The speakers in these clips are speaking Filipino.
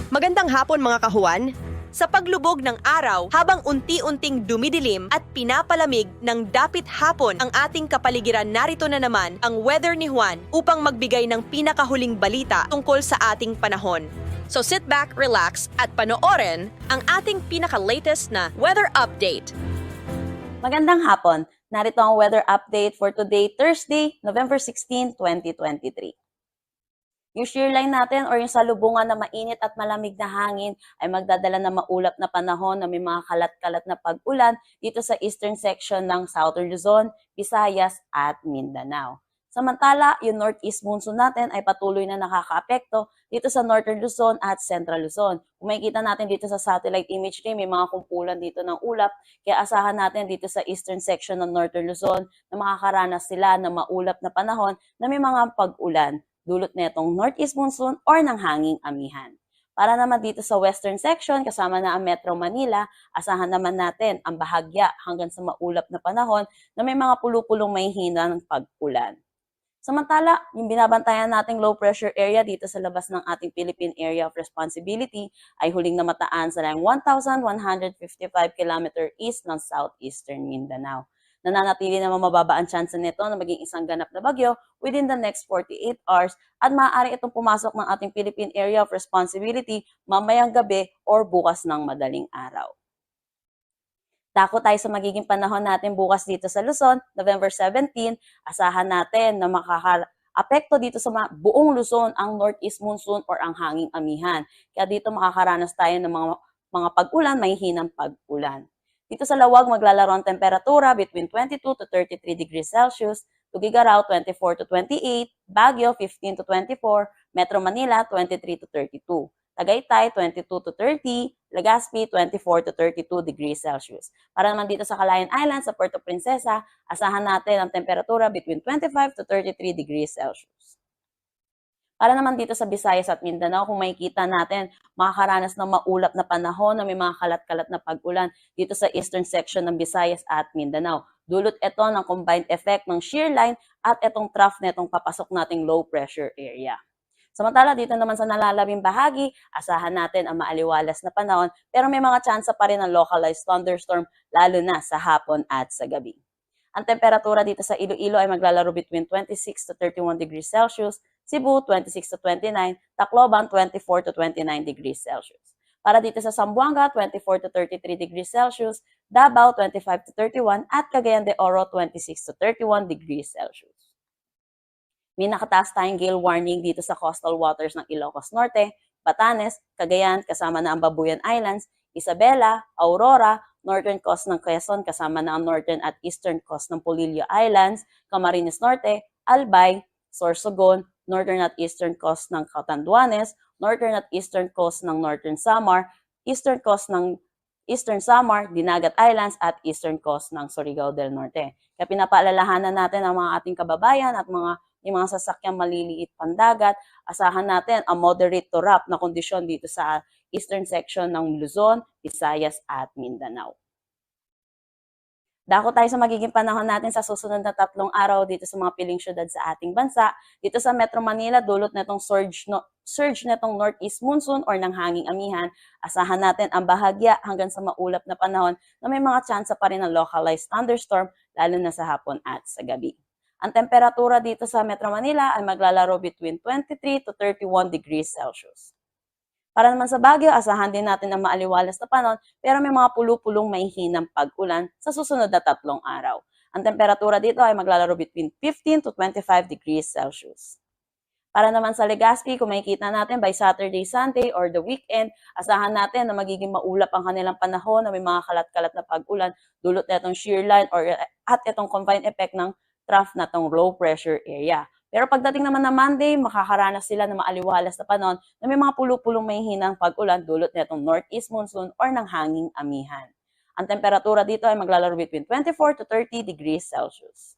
Magandang hapon mga kahuan. Sa paglubog ng araw, habang unti-unting dumidilim at pinapalamig ng dapit hapon ang ating kapaligiran, narito na naman ang weather ni Juan upang magbigay ng pinakahuling balita tungkol sa ating panahon. So sit back, relax at panoorin ang ating pinaka-latest na weather update. Magandang hapon. Narito ang weather update for today, Thursday, November 16, 2023. Yung shear line natin or yung salubungan na mainit at malamig na hangin ay magdadala ng maulap na panahon na may mga kalat-kalat na pag-ulan dito sa eastern section ng Southern Luzon, Visayas at Mindanao. Samantala, yung northeast monsoon natin ay patuloy na nakakaapekto dito sa Northern Luzon at Central Luzon. Kung makikita natin dito sa satellite imagery, may mga kumpulan dito ng ulap, kaya asahan natin dito sa eastern section ng Northern Luzon na makakaranas sila ng maulap na panahon na may mga pag-ulan dulot netong northeast monsoon or ng hanging amihan. Para naman dito sa western section, kasama na ang Metro Manila, asahan naman natin ang bahagya hanggang sa maulap na panahon na may mga pulupulong may hina ng pag-ulan. Samantala, yung binabantayan nating low pressure area dito sa labas ng ating Philippine Area of Responsibility ay huling namataan sa layang 1,155 km east ng southeastern Mindanao. Nananatili naman mababa ang tsansa nito na maging isang ganap na bagyo within the next 48 hours at maaari itong pumasok ng ating Philippine Area of Responsibility mamayang gabi or bukas ng madaling araw. Dako tayo sa magiging panahon natin bukas dito sa Luzon, November 17, asahan natin na makaka-apekto dito sa buong Luzon ang northeast monsoon or ang hanging amihan. Kaya dito makakaranas tayo ng mga pag-ulan, may hinang pag-ulan. Dito sa Lawag, maglalaro ang temperatura between 22 to 33 degrees Celsius, Tugigaraw 24 to 28, Baguio 15 to 24, Metro Manila 23 to 32, Tagaytay 22 to 30, Legazpi 24 to 32 degrees Celsius. Para naman dito sa Calayan Island, sa Puerto Princesa, asahan natin ang temperatura between 25 to 33 degrees Celsius. Para naman dito sa Visayas at Mindanao, kung makikita natin, makakaranas ng maulap na panahon na may mga kalat-kalat na pag-ulan dito sa eastern section ng Visayas at Mindanao. Dulot ito ng combined effect ng shear line at itong trough na itong papasok nating low pressure area. Samantala dito naman sa nalalabing bahagi, asahan natin ang maaliwalas na panahon pero may mga tsansa pa rin ng localized thunderstorm lalo na sa hapon at sa gabi. Ang temperatura dito sa Iloilo ay maglalaro between 26 to 31 degrees Celsius, Cebu 26 to 29, Tacloban 24 to 29 degrees Celsius. Para dito sa Zamboanga 24 to 33 degrees Celsius, Davao 25 to 31 at Cagayan de Oro 26 to 31 degrees Celsius. May nakataas tayong gale warning dito sa coastal waters ng Ilocos Norte, Batanes, Cagayan kasama na ang Babuyan Islands, Isabela, Aurora, northern coast ng Quezon kasama na ang northern at eastern coast ng Polillo Islands, Camarines Norte, Albay, Sorsogon, northern at eastern coast ng Catanduanes, northern at eastern coast ng Northern Samar, eastern coast ng Eastern Samar, Dinagat Islands at eastern coast ng Surigao del Norte. Kaya pinapaalalahanan natin ang mga ating kababayan at yung mga sasakyang maliliit pandagat, asahan natin ang moderate to rough na kondisyon dito sa eastern section ng Luzon, Visayas at Mindanao. Dako tayo sa magiging panahon natin sa susunod na 3 araw dito sa mga piling syudad sa ating bansa. Dito sa Metro Manila, dulot netong surge netong northeast monsoon or ng hanging amihan. Asahan natin ang bahagya hanggang sa maulap na panahon na may mga tsansa pa rin ng localized thunderstorm lalo na sa hapon at sa gabi. Ang temperatura dito sa Metro Manila ay maglalaro between 23 to 31 degrees Celsius. Para naman sa Baguio, asahan din natin ang maaliwalas na panahon pero may mga pulupulong may hinang pag-ulan sa susunod na 3 araw. Ang temperatura dito ay maglalaro between 15 to 25 degrees Celsius. Para naman sa Legazpi, kung makikita natin by Saturday, Sunday or the weekend, asahan natin na magiging maulap ang kanilang panahon na may mga kalat-kalat na pag-ulan dulot na itong shear line or at itong combined effect ng trough na itong low pressure area. Pero pagdating naman na Monday, makakaranas sila ng maaliwalas na panahon na may mga pulupulong may hinang pag-ulan dulot nitong northeast monsoon or ng hanging amihan. Ang temperatura dito ay maglalaro between 24 to 30 degrees Celsius.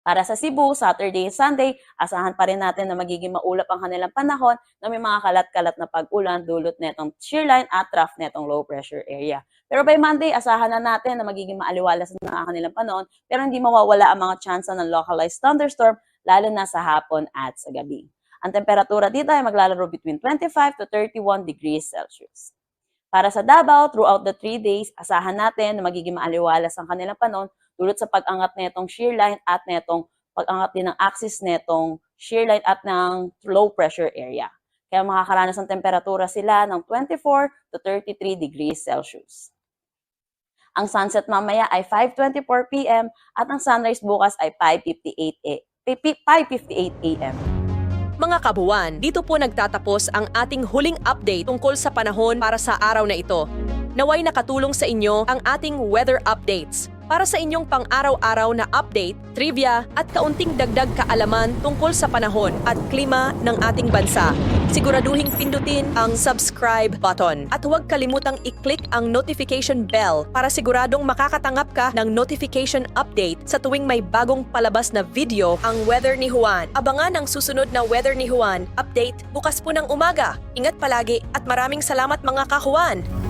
Para sa Cebu, Saturday and Sunday, asahan pa rin natin na magiging maulap ang kanilang panahon na may mga kalat-kalat na pag-ulan dulot netong shear line at trough netong low pressure area. Pero by Monday, asahan na natin na magiging maaliwalas na ang kanilang panahon pero hindi mawawala ang mga tsansa ng localized thunderstorm lalo na sa hapon at sa gabi. Ang temperatura dito ay maglalaro between 25 to 31 degrees Celsius. Para sa Davao, throughout the 3 days, asahan natin na magiging maaliwalas ang kanilang panahon dulot sa pag-angat netong shear line at netong pag-angat din ng axis netong shear line at ng low pressure area. Kaya makakaranas ng temperatura sila ng 24 to 33 degrees Celsius. Ang sunset mamaya ay 5:24 p.m. at ang sunrise bukas ay 5:58 a.m. Mga kabuuan, dito po nagtatapos ang ating huling update tungkol sa panahon para sa araw na ito. Naway nakatulong sa inyo ang ating weather updates para sa inyong pang-araw-araw na update, trivia at kaunting dagdag kaalaman tungkol sa panahon at klima ng ating bansa. Siguraduhing pindutin ang subscribe button at huwag kalimutang i-click ang notification bell para siguradong makakatanggap ka ng notification update sa tuwing may bagong palabas na video ang Weather ni Juan. Abangan ang susunod na Weather ni Juan update bukas po ng umaga. Ingat palagi at maraming salamat mga ka-Juan!